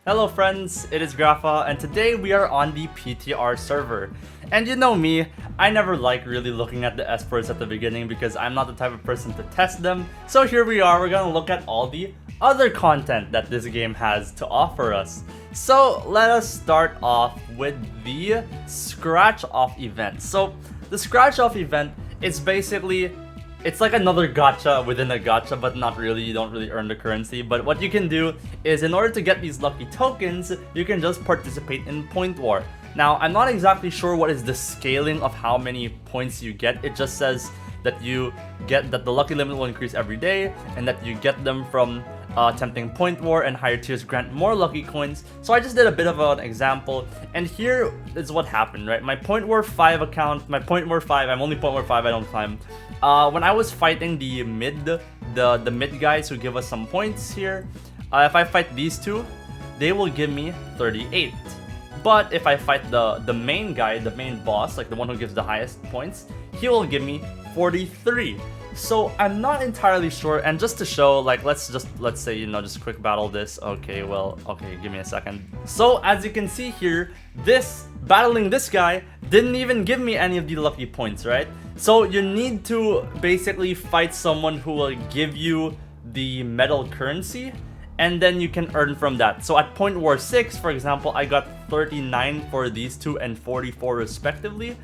Hello friends, it is Grapha, and today we are on the PTR server. And you know me, I never like really looking at the espers at the beginning because I'm not the type of person to test them. So here we are, we're gonna look at all the other content that this game has to offer us. So let us start off with the Scratch Off event. So the Scratch Off event is basically, it's like another gacha within a gacha, but not really. You don't really earn the currency. But what you can do is, in order to get these lucky tokens, you can just participate in Point War. Now, I'm not exactly sure what is the scaling of how many points you get. It just says that the lucky limit will increase every day, and that you get them from attempting Point War, and higher tiers grant more lucky coins. So I just did a bit of an example, and here is what happened, right? My Point War 5 account, I'm only Point War 5, I don't climb. When I was fighting the mid guys who give us some points here, if I fight these two, they will give me 38. But if I fight the main guy, the main boss, like the one who gives the highest points, he will give me 43. So I'm not entirely sure, and just to show, like, let's say, just quick battle this. Okay, give me a second. So as you can see here, battling this guy didn't even give me any of the lucky points, right? So you need to basically fight someone who will give you the medal currency, and then you can earn from that. So at Point War 6, for example, I got 39 for these two and 44 respectively.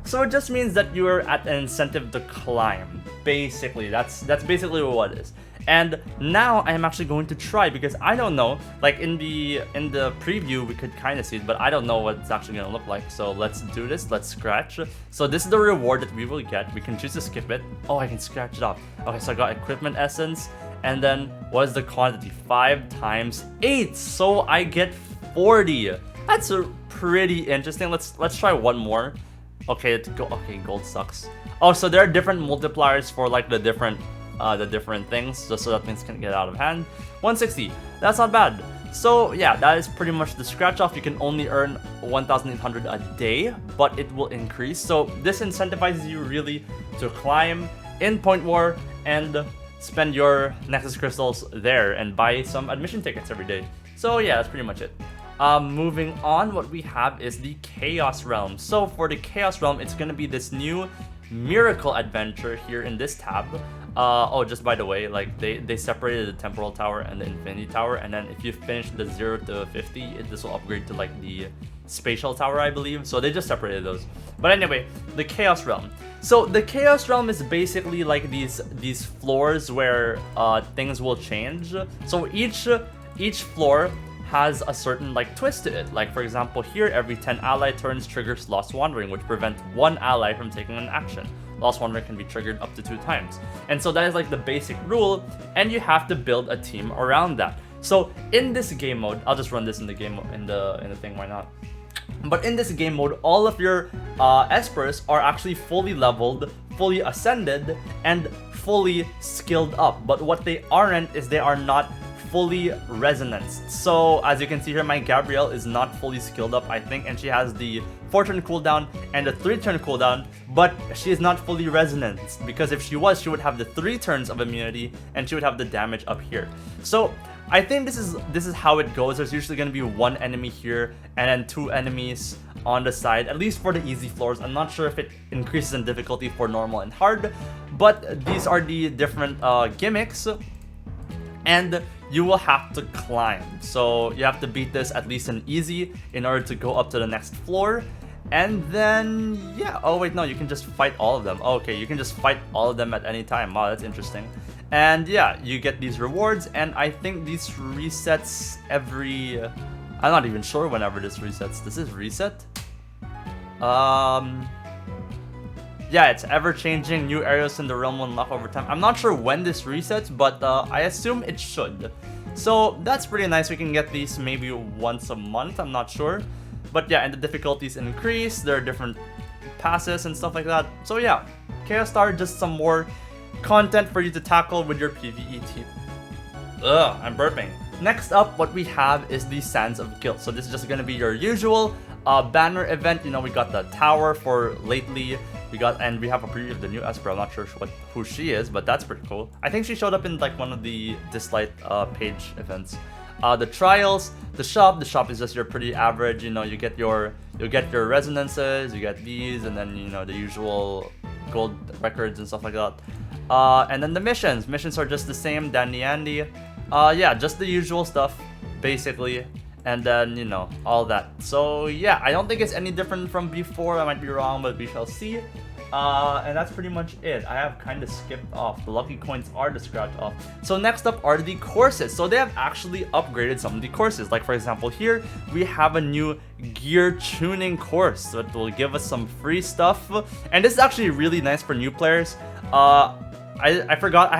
So it just means that you're at an incentive to climb. Basically, that's basically what it is. And now I am actually going to try, because I don't know, like in the preview we could kind of see it, but I don't know what it's actually gonna look like. So let's do this. Let's scratch. So this is the reward that we will get. We can choose to skip it. Oh, I can scratch it off. Okay, so I got equipment essence, and then what is the quantity? 5 times 8. So I get 40. That's pretty interesting. Let's try one more. Okay, gold sucks. Oh, so there are different multipliers for like the different things, just so that things can get out of hand. 160, that's not bad. So yeah, that is pretty much the scratch off. You can only earn 1,800 a day, but it will increase. So this incentivizes you really to climb in Point War and spend your Nexus crystals there and buy some admission tickets every day. So yeah, that's pretty much it. Moving on, what we have is the Chaos Realm. So for the Chaos Realm, it's gonna be this new miracle adventure here in this tab. Oh, just by the way, like they separated the Temporal Tower and the Infinity Tower, and then if you finish the 0 to 50, this will upgrade to like the Spatial Tower, I believe. So they just separated those. But anyway, the Chaos Realm. So the Chaos Realm is basically like these floors where things will change. So each floor has a certain like twist to it. Like for example, here every 10 ally turns triggers Lost Wandering, which prevents one ally from taking an action. Lost Wandering can be triggered up to 2 times. And so that is like the basic rule, and you have to build a team around that. So in this game mode, I'll just run this in the game in the thing, why not? But in this game mode, all of your espers are actually fully leveled, fully ascended, and fully skilled up. But what they aren't is they are not fully resonanced. So as you can see here, my Gabrielle is not fully skilled up, I think, and she has the 4-turn cooldown and the 3-turn cooldown, but she is not fully resonanced, because if she was, she would have the 3 turns of immunity and she would have the damage up here. So I think this is how it goes. There's usually going to be 1 enemy here and then 2 enemies on the side, at least for the easy floors. I'm not sure if it increases in difficulty for normal and hard, but these are the different gimmicks, and you will have to climb. So you have to beat this at least in easy in order to go up to the next floor. And then, yeah, oh wait, no, you can just fight all of them. Oh, okay, you can just fight all of them at any time. Wow, that's interesting. And yeah, you get these rewards, and I think these resets every... I'm not even sure whenever this resets. Does this reset? Yeah, it's ever-changing. New areas in the realm will unlock over time. I'm not sure when this resets, but I assume it should. So that's pretty nice. We can get these maybe once a month. I'm not sure. But yeah, and the difficulties increase. There are different passes and stuff like that. So yeah, Chaos Star, just some more content for you to tackle with your PvE team. Ugh, I'm burping. Next up, what we have is the Sands of Guilt. So this is just going to be your usual banner event. You know, we got the tower for lately. We have a preview of the new Esper. I'm not sure who she is, but that's pretty cool. I think she showed up in like one of the Dislyte page events. The trials, the shop is just your pretty average. You know, you get your resonances, you get these, and then you know the usual gold records and stuff like that. And then the missions are just the same, dandy Andy. Yeah, just the usual stuff, basically. And then, you know, all that. So yeah, I don't think it's any different from before. I might be wrong, but we shall see. And that's pretty much it. I have kind of skipped off. The lucky coins are the scratch off. So next up are the courses. So they have actually upgraded some of the courses. Like for example, here we have a new gear tuning course that will give us some free stuff. And this is actually really nice for new players. I forgot,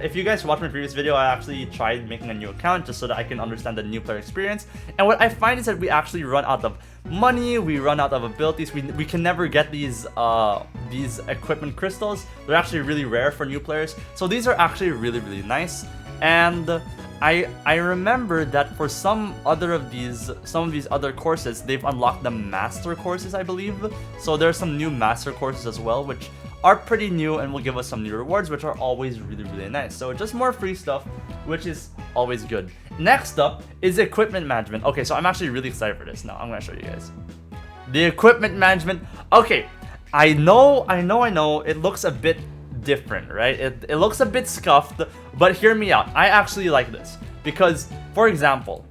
if you guys watched my previous video, I actually tried making a new account just so that I can understand the new player experience. And what I find is that we actually run out of money, we run out of abilities, we can never get these equipment crystals. They're actually really rare for new players. So these are actually really, really nice. And I remember that for some of these other courses, they've unlocked the master courses, I believe. So there are some new master courses as well, which are pretty new and will give us some new rewards, which are always really, really nice. So just more free stuff, which is always good. Next up is equipment management. Okay, so I'm actually really excited for this. Now I'm gonna show you guys the equipment management. Okay, I know, it looks a bit different, right? It looks a bit scuffed, but hear me out. I actually like this because, for example,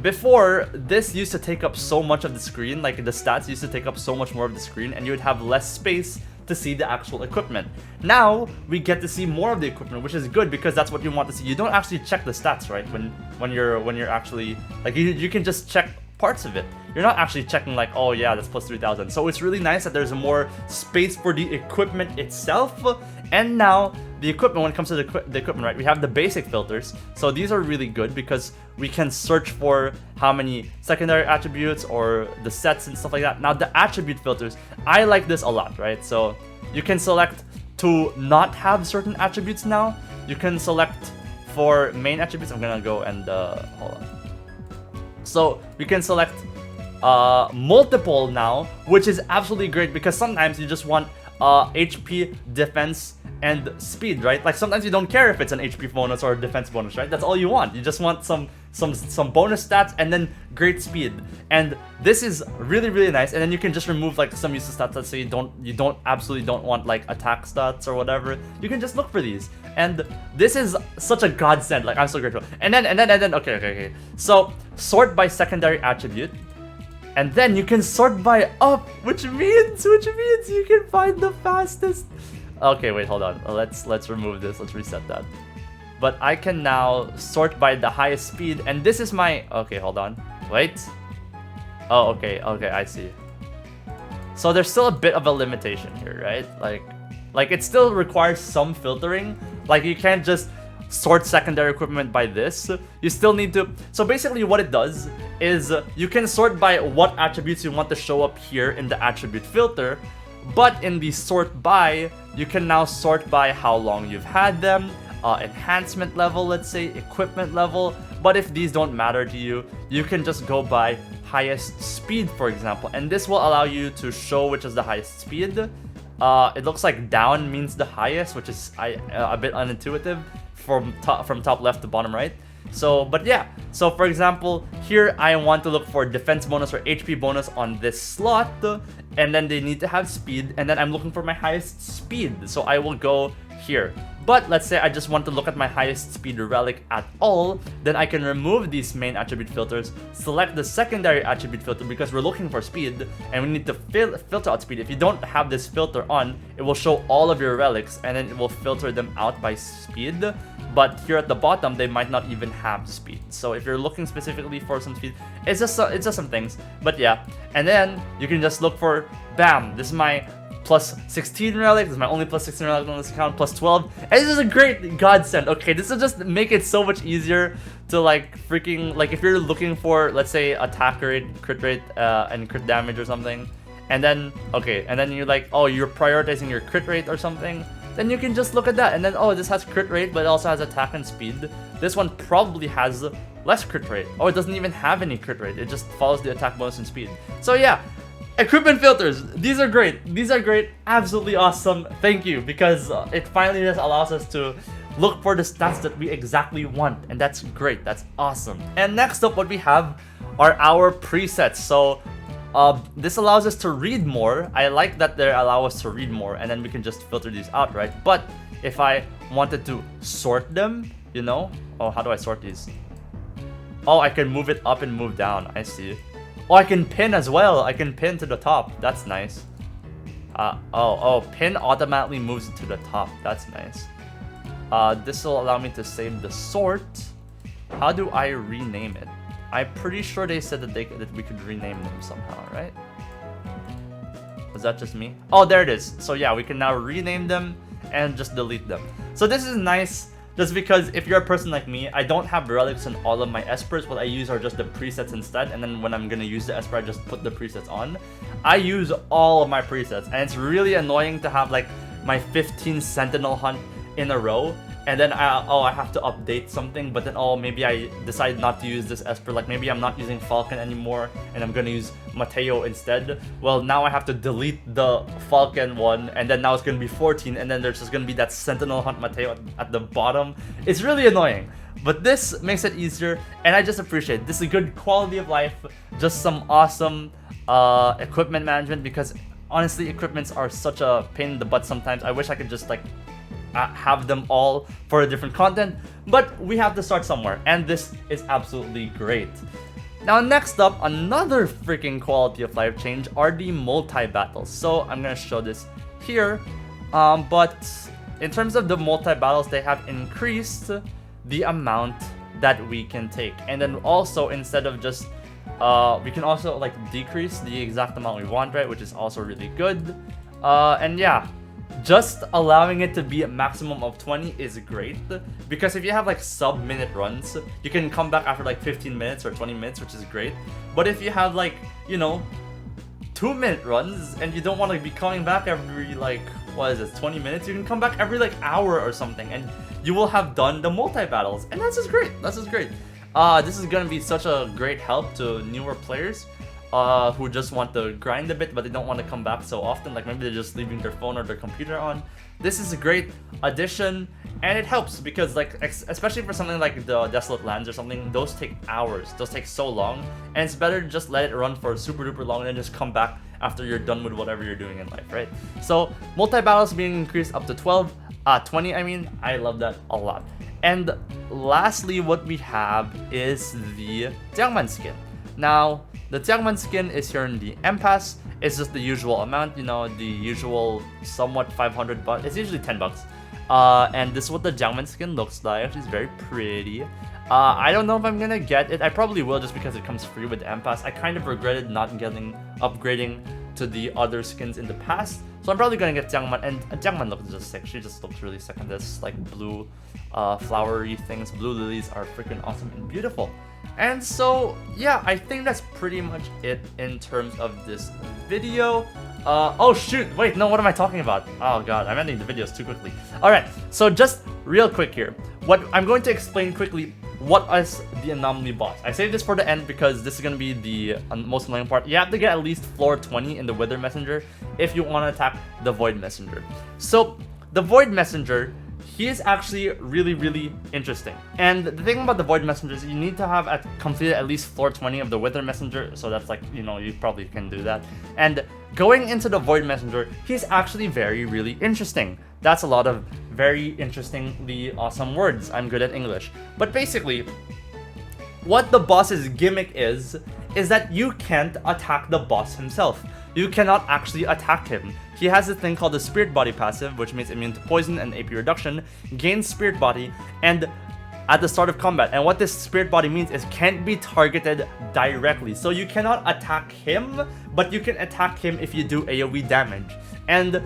before, this used to take up so much of the screen, like the stats used to take up so much more of the screen, and you would have less space to see the actual equipment. Now we get to see more of the equipment, which is good because that's what you want to see. You don't actually check the stats, right? When you're actually like you can just check parts of it. You're not actually checking like, oh yeah, that's plus 3,000. So it's really nice that there's more space for the equipment itself. And now the equipment, when it comes to the equipment, right, we have the basic filters. So these are really good because we can search for how many secondary attributes or the sets and stuff like that. Now the attribute filters, I like this a lot, right? So you can select to not have certain attributes now. You can select for main attributes. I'm gonna go and hold on. So you can select multiple now, which is absolutely great because sometimes you just want HP, defense, and speed, right? Like sometimes you don't care if it's an HP bonus or a defense bonus, right? That's all you want. You just want some bonus stats and then great speed. And this is really, really nice. And then you can just remove like some useless stats. Let's say you absolutely don't want like attack stats or whatever. You can just look for these. And this is such a godsend. Like I'm so grateful. And then okay. So sort by secondary attribute. And then you can sort by up, which means you can find the fastest. Okay, wait, hold on. Let's remove this. Let's reset that. But I can now sort by the highest speed, and this is my. Okay, hold on. Wait. Oh, okay, I see. So there's still a bit of a limitation here, right? Like it still requires some filtering. Like you can't just sort secondary equipment by this. You still need to. So basically what it does is you can sort by what attributes you want to show up here in the attribute filter, but in the sort by, you can now sort by how long you've had them, enhancement level, let's say, equipment level. But if these don't matter to you, you can just go by highest speed, for example, and this will allow you to show which is the highest speed. It looks like down means the highest, which is a bit unintuitive from top left to bottom right. So, but yeah, so for example, here I want to look for defense bonus or HP bonus on this slot, and then they need to have speed, and then I'm looking for my highest speed, so I will go here. But let's say I just want to look at my highest speed relic at all, then I can remove these main attribute filters, select the secondary attribute filter because we're looking for speed, and we need to filter out speed. If you don't have this filter on, it will show all of your relics, and then it will filter them out by speed. But here at the bottom, they might not even have speed. So if you're looking specifically for some speed, it's just some things. But yeah, and then you can just look for, bam, this is my plus 16 relic. This is my only plus 16 relic on this account, plus 12. And this is a great godsend. Okay, this will just make it so much easier to like freaking, like if you're looking for, let's say, attack rate, crit rate, and crit damage or something. And then, okay, and then you're like, oh, you're prioritizing your crit rate or something. Then you can just look at that, and then, oh, this has crit rate, but it also has attack and speed. This one probably has less crit rate. Oh, it doesn't even have any crit rate. It just follows the attack bonus and speed. So yeah, equipment filters. These are great. These are great. Absolutely awesome. Thank you, because it finally just allows us to look for the stats that we exactly want, and that's great. That's awesome. And next up, what we have are our presets. So this allows us to read more. I like that they allow us to read more, and then we can just filter these out, right? But if I wanted to sort them, you know, oh, how do I sort these? Oh, I can move it up and move down. I see. Oh, I can pin as well. I can pin to the top. That's nice. Pin automatically moves to the top. That's nice. This will allow me to save the sort. How do I rename it? I'm pretty sure they said that we could rename them somehow, right? Was that just me? Oh, there it is. So yeah, we can now rename them and just delete them. So this is nice. Just because if you're a person like me, I don't have relics in all of my espers. What I use are just the presets instead, and then when I'm gonna use the esper, I just put the presets on. I use all of my presets, and it's really annoying to have like my 15 sentinel hunt in a row, and then I have to update something, but then maybe I decide not to use this esper. Like maybe I'm not using Falcon anymore and I'm gonna use Mateo instead. Well, now I have to delete the Falcon one, and then now it's gonna be 14, and then there's just gonna be that sentinel hunt Mateo at the bottom. It's really annoying, but this makes it easier, and I just appreciate it. This is a good quality of life, just some awesome equipment management, because honestly equipments are such a pain in the butt sometimes. I wish I could just like have them all for a different content, but we have to start somewhere, and this is absolutely great. Now next up, another freaking quality of life change are the multi-battles. So I'm gonna show this here, but in terms of the multi-battles, they have increased the amount that we can take, and then also instead of just we can also like decrease the exact amount we want, right, which is also really good. And yeah, just allowing it to be a maximum of 20 is great, because if you have like sub-minute runs, you can come back after like 15 minutes or 20 minutes, which is great. But if you have like, you know, 2-minute runs and you don't want to be coming back every like, what is it, 20 minutes, you can come back every like hour or something, and you will have done the multi-battles, and that's just great. That's just great. This is gonna be such a great help to newer players who just want to grind a bit, but they don't want to come back so often. Like maybe they're just leaving their phone or their computer on. This is a great addition, and it helps because like especially for something like the Desolate Lands or something, those take hours. Those take so long, and it's better to just let it run for super duper long and then just come back after you're done with whatever you're doing in life, right? So multi-battles being increased up to 20, I mean, I love that a lot. And lastly, what we have is the Jiangman Skin. Now, the Jiangman Skin is here in the M Pass. It's just the usual amount, you know, the usual somewhat 500 bucks. It's usually 10 bucks. And this is what the Jiangman Skin looks like. It's very pretty. I don't know if I'm gonna get it. I probably will just because it comes free with the M Pass. I kind of regretted not upgrading to the other skins in the past. So I'm probably gonna get Jiangman, and Jiangman looks just sick. She just looks really sick in this like blue flowery things. Blue lilies are freaking awesome and beautiful. And so yeah, I think that's pretty much it in terms of this video. Oh shoot, wait, no, what am I talking about? Oh god, I'm ending the videos too quickly. Alright, so just real quick here. What I'm going to explain quickly what is the anomaly boss. I saved this for the end because this is going to be the most annoying part. You have to get at least floor 20 in the Wither Messenger if you want to attack the Void Messenger. So the Void Messenger, he is actually really, really interesting. And the thing about the Void Messenger is you need to have completed at least floor 20 of the Wither Messenger. So that's like, you know, you probably can do that. And going into the Void Messenger, he's actually very, really interesting. That's a lot of very interestingly awesome words. I'm good at English. But basically, what the boss's gimmick is that you can't attack the boss himself. You cannot actually attack him. He has a thing called the Spirit Body passive, which means immune to poison and AP reduction, gains Spirit Body, and at the start of combat. And what this Spirit Body means is can't be targeted directly. So you cannot attack him, but you can attack him if you do AoE damage. And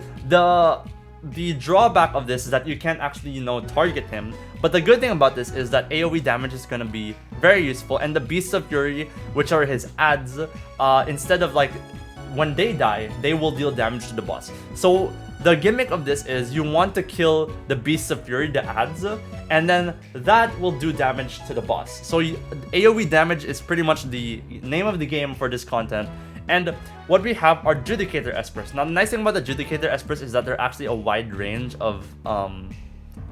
the drawback of this is that you can't actually, you know, target him. But the good thing about this is that AoE damage is going to be very useful. And the Beasts of Fury, which are his adds, instead of like when they die, they will deal damage to the boss. So the gimmick of this is you want to kill the Beasts of Fury, the adds, and then that will do damage to the boss. So AoE damage is pretty much the name of the game for this content. And what we have are Judicator Espers. Now the nice thing about the Judicator Espers is that they're actually a wide range of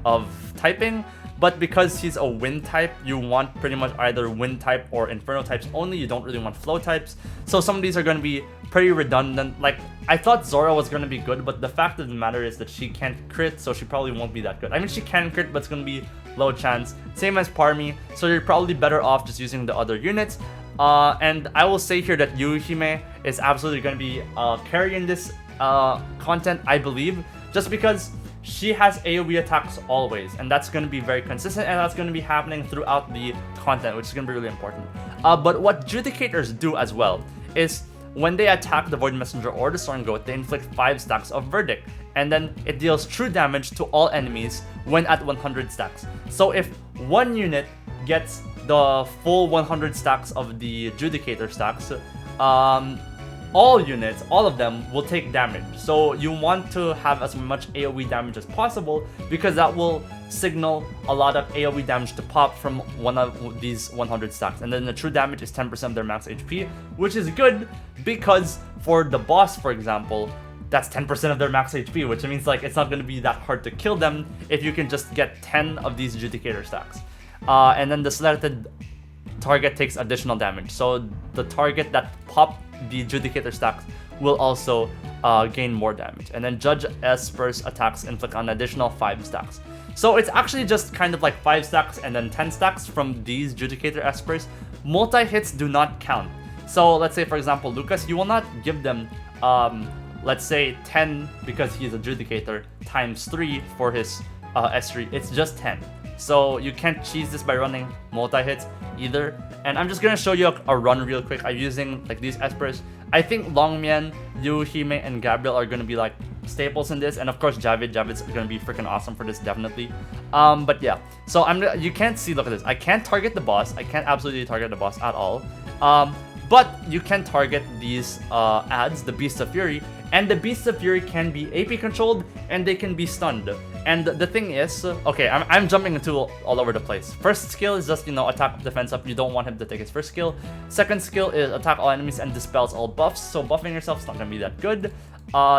of typing. But because he's a wind type, you want pretty much either wind type or inferno types only. You don't really want flow types. So some of these are going to be pretty redundant. Like, I thought Zora was going to be good, but the fact of the matter is that she can't crit, so she probably won't be that good. I mean, she can crit, but it's going to be low chance. Same as Parmy, so you're probably better off just using the other units. And I will say here that Yuhime is absolutely going to be carrying this content, I believe, just because she has AoE attacks always, and that's going to be very consistent, and that's going to be happening throughout the content, which is going to be really important. But what Judicators do as well is when they attack the Void Messenger or the Soaring Goat, they inflict 5 stacks of Verdict, and then it deals true damage to all enemies when at 100 stacks. So if one unit gets the full 100 stacks of the Judicator stacks, all units, all of them, will take damage. So you want to have as much AoE damage as possible, because that will signal a lot of AoE damage to pop from one of these 100 stacks. And then the true damage is 10% of their max HP, which is good because for the boss, for example, that's 10% of their max HP, which means like it's not going to be that hard to kill them if you can just get 10 of these Judicator stacks. And then the selected target takes additional damage. So the target that popped the Judicator stacks will also gain more damage. And then Judge Esper's attacks inflict an additional 5 stacks. So it's actually just kind of like 5 stacks and then 10 stacks from these Judicator Espers. Multi-hits do not count. So let's say, for example, Lucas, you will not give them, let's say 10 because he's a Judicator times 3 for his S3. It's just 10. So you can't cheese this by running multi-hits either. And I'm just gonna show you a run real quick. I'm using like these Espers. I think Longmian, Yuhime, and Gabriel are gonna be like staples in this, and of course Javid's gonna be freaking awesome for this, definitely. But yeah, so you can't see, look at this. I can't target the boss. I can't absolutely target the boss at all. But you can target these ads, the Beasts of Fury, and the Beasts of Fury can be AP controlled and they can be stunned. And the thing is, okay, I'm jumping into all over the place. First skill is just, you know, attack defense up. You don't want him to take his first skill. Second skill is attack all enemies and dispels all buffs. So buffing yourself is not gonna be that good.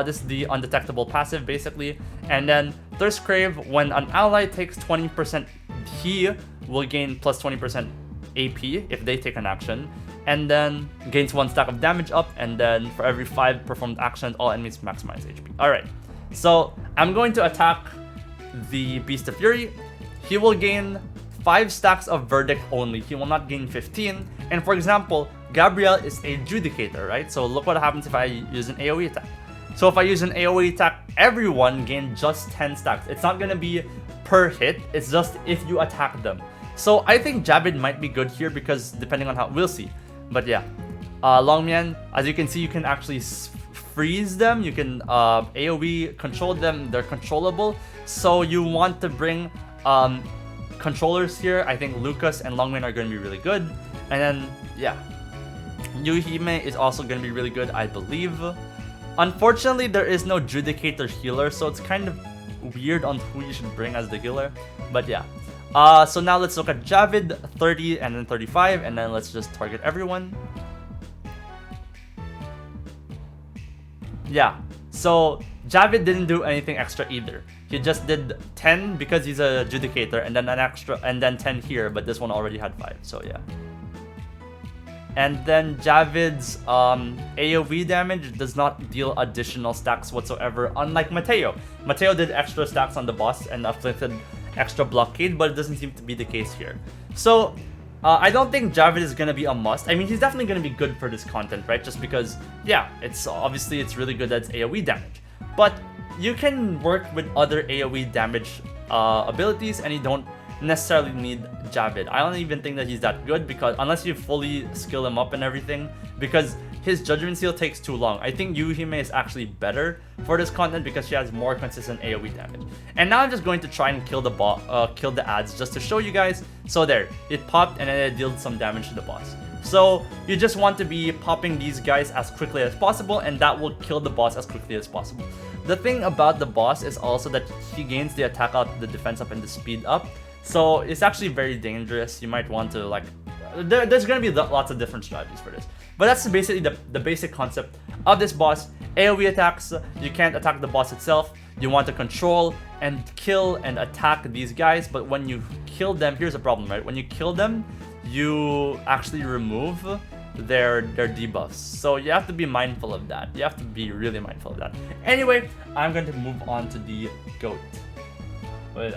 This is the undetectable passive, basically. And then Thirst Crave, when an ally takes 20%, he will gain plus 20% AP if they take an action. And then gains 1 stack of damage up, and then for every 5 performed actions, all enemies maximize HP. Alright, so I'm going to attack the Beast of Fury. He will gain 5 stacks of Verdict only. He will not gain 15. And for example, Gabriel is a Judicator, right? So look what happens if I use an AoE attack. So if I use an AoE attack, everyone gains just 10 stacks. It's not going to be per hit, it's just if you attack them. So I think Javid might be good here because depending on how, we'll see. But yeah, Longmian, as you can see, you can actually freeze them. You can AoE control them. They're controllable. So you want to bring controllers here. I think Lucas and Longmian are going to be really good. And then, yeah, Yuhime is also going to be really good, I believe. Unfortunately, there is no Judicator healer, so it's kind of weird on who you should bring as the healer. But yeah. So now let's look at Javid, 30 and then 35, and then let's just target everyone. Yeah, so Javid didn't do anything extra either. He just did 10 because he's a Judicator, and then an extra, and then 10 here, but this one already had 5, so yeah. And then Javid's AoE damage does not deal additional stacks whatsoever, unlike Mateo. Mateo did extra stacks on the boss and afflicted extra blockade, but it doesn't seem to be the case here. So I don't think Javid is gonna be a must. I mean, he's definitely gonna be good for this content, right? Just because, yeah, it's obviously it's really good at AoE damage. But you can work with other AoE damage abilities, and you don't necessarily need Javid. I don't even think that he's that good, because unless you fully skill him up and everything, because his Judgment Seal takes too long. I think Yuhime is actually better for this content because she has more consistent AoE damage. And now I'm just going to try and kill the ads just to show you guys. So there, it popped and then it dealt some damage to the boss. So you just want to be popping these guys as quickly as possible, and that will kill the boss as quickly as possible. The thing about the boss is also that he gains the attack up, the defense up, and the speed up. So it's actually very dangerous. You might want to like, there's going to be lots of different strategies for this. But that's basically the basic concept of this boss. AoE attacks, you can't attack the boss itself. you want to control and kill and attack these guys, but when you kill them, here's a problem, right? When you kill them, you actually remove their debuffs. So you have to be mindful of that. You have to be really mindful of that. Anyway, I'm going to move on to the goat. Wait,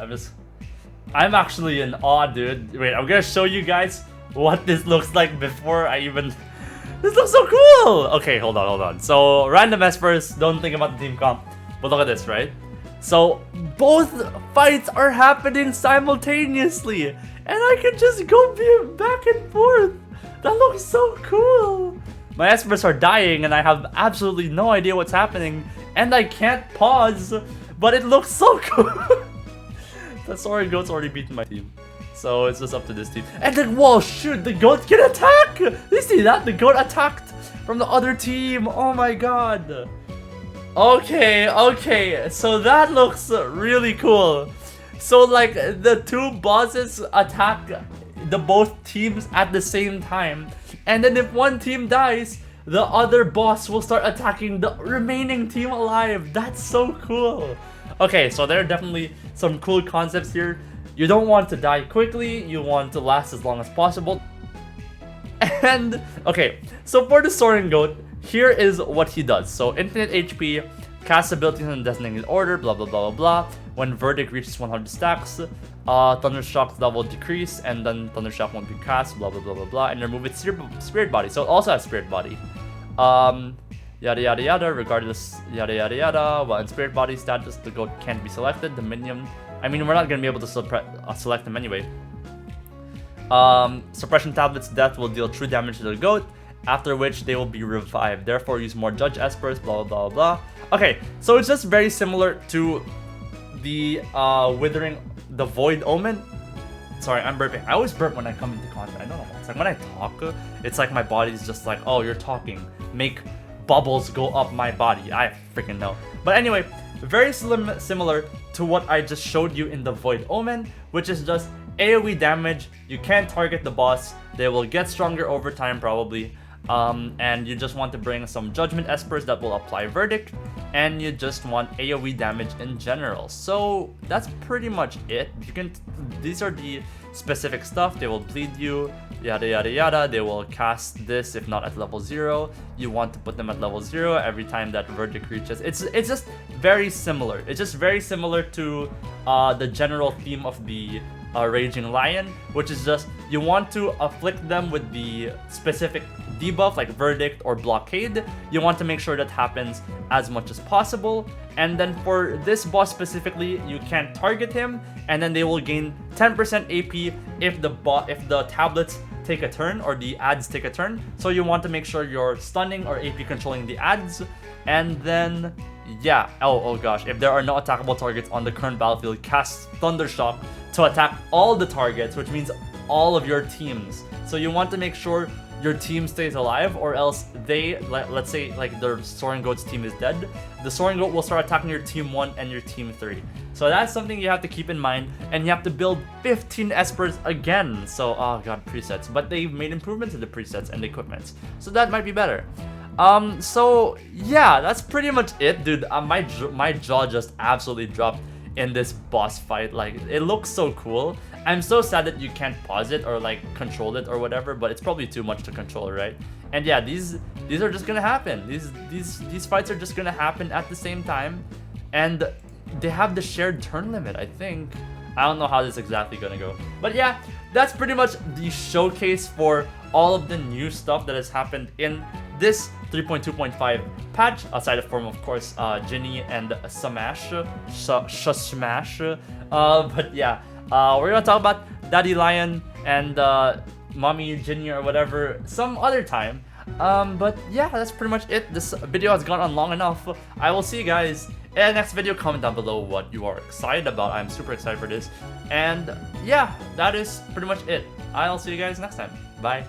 I'm actually in awe, dude. Wait, I'm gonna show you guys what this looks like before I even... This looks so cool! Okay, hold on. So, random espers, don't think about the team comp. But look at this, right? So, both fights are happening simultaneously. And I can just go back and forth. That looks so cool. My espers are dying and I have absolutely no idea what's happening. And I can't pause. But it looks so cool. The Soaring Goat's already beaten my team. So it's just up to this team. And then, whoa, shoot, the goat can attack! You see that? The goat attacked from the other team. Oh my god. Okay. So that looks really cool. So like the two bosses attack the both teams at the same time. And then if one team dies, the other boss will start attacking the remaining team alive. That's so cool. Okay, so there are definitely some cool concepts here. You don't want to die quickly, you want to last as long as possible. And, okay, so for the Soaring Goat, here is what he does. So, infinite HP, cast abilities in a designated order, blah blah blah blah blah. When Verdict reaches 100 stacks, Thundershock's level decrease, and then Thundershock won't be cast, blah blah blah blah blah. And remove its Spirit Body, so it also has Spirit Body. Yada yada yada, regardless, yada yada yada. While in Spirit Body status, the goat can't be selected. The minion, I mean, we're not gonna be able to select them anyway. Suppression Tablet's death will deal true damage to the goat, after which they will be revived. Therefore, use more Judge Espers, blah blah blah blah. Okay, so it's just very similar to the Withering, the Void Omen. Sorry, I'm burping. I always burp when I come into content. I don't know. It's like when I talk, it's like my body's just like, oh, you're talking. Make bubbles go up my body. I freaking know. But anyway, very similar to what I just showed you in the Void Omen, which is just AoE damage. You can't target the boss. They will get stronger over time probably. And you just want to bring some Judgment Espers that will apply Verdict, and you just want AoE damage in general. So that's pretty much it. These are the specific stuff. They will bleed you, yada yada yada. They will cast this if not at level 0. You want to put them at level 0 every time that Verdict reaches. It's just very similar. It's just very similar to the general theme of the Raging Lion, which is just you want to afflict them with the specific debuff like Verdict or Blockade. You want to make sure that happens as much as possible. And then for this boss specifically, you can't target him, and then they will gain 10% AP if the tablets take a turn or the ads take a turn. So you want to make sure you're stunning or AP controlling the ads. And then yeah, oh gosh, if there are no attackable targets on the current battlefield, cast Thundershock to attack all the targets, which means all of your teams. So you want to make sure your team stays alive, or else let's say like the Soaring Goat's team is dead, the Soaring Goat will start attacking your team 1 and your team 3. So that's something you have to keep in mind, and you have to build 15 espers again. So, oh god, presets, but they've made improvements to the presets and the equipments, so that might be better. So yeah, that's pretty much it, dude. My jaw just absolutely dropped in this boss fight. Like, it looks so cool. I'm so sad that you can't pause it or like control it or whatever, but it's probably too much to control, right? And yeah, these are just gonna happen. These fights are just gonna happen at the same time, and they have the shared turn limit, I think. I don't know how this is exactly gonna go, but yeah, that's pretty much the showcase for all of the new stuff that has happened in this 3.2.5 patch, aside from, of course, Ginny and Smash. But yeah, we're gonna talk about Daddy Lion and Mommy Ginny or whatever some other time. But yeah, that's pretty much it. This video has gone on long enough. I will see you guys in the next video. Comment down below what you are excited about. I'm super excited for this. And yeah, that is pretty much it. I'll see you guys next time. Bye.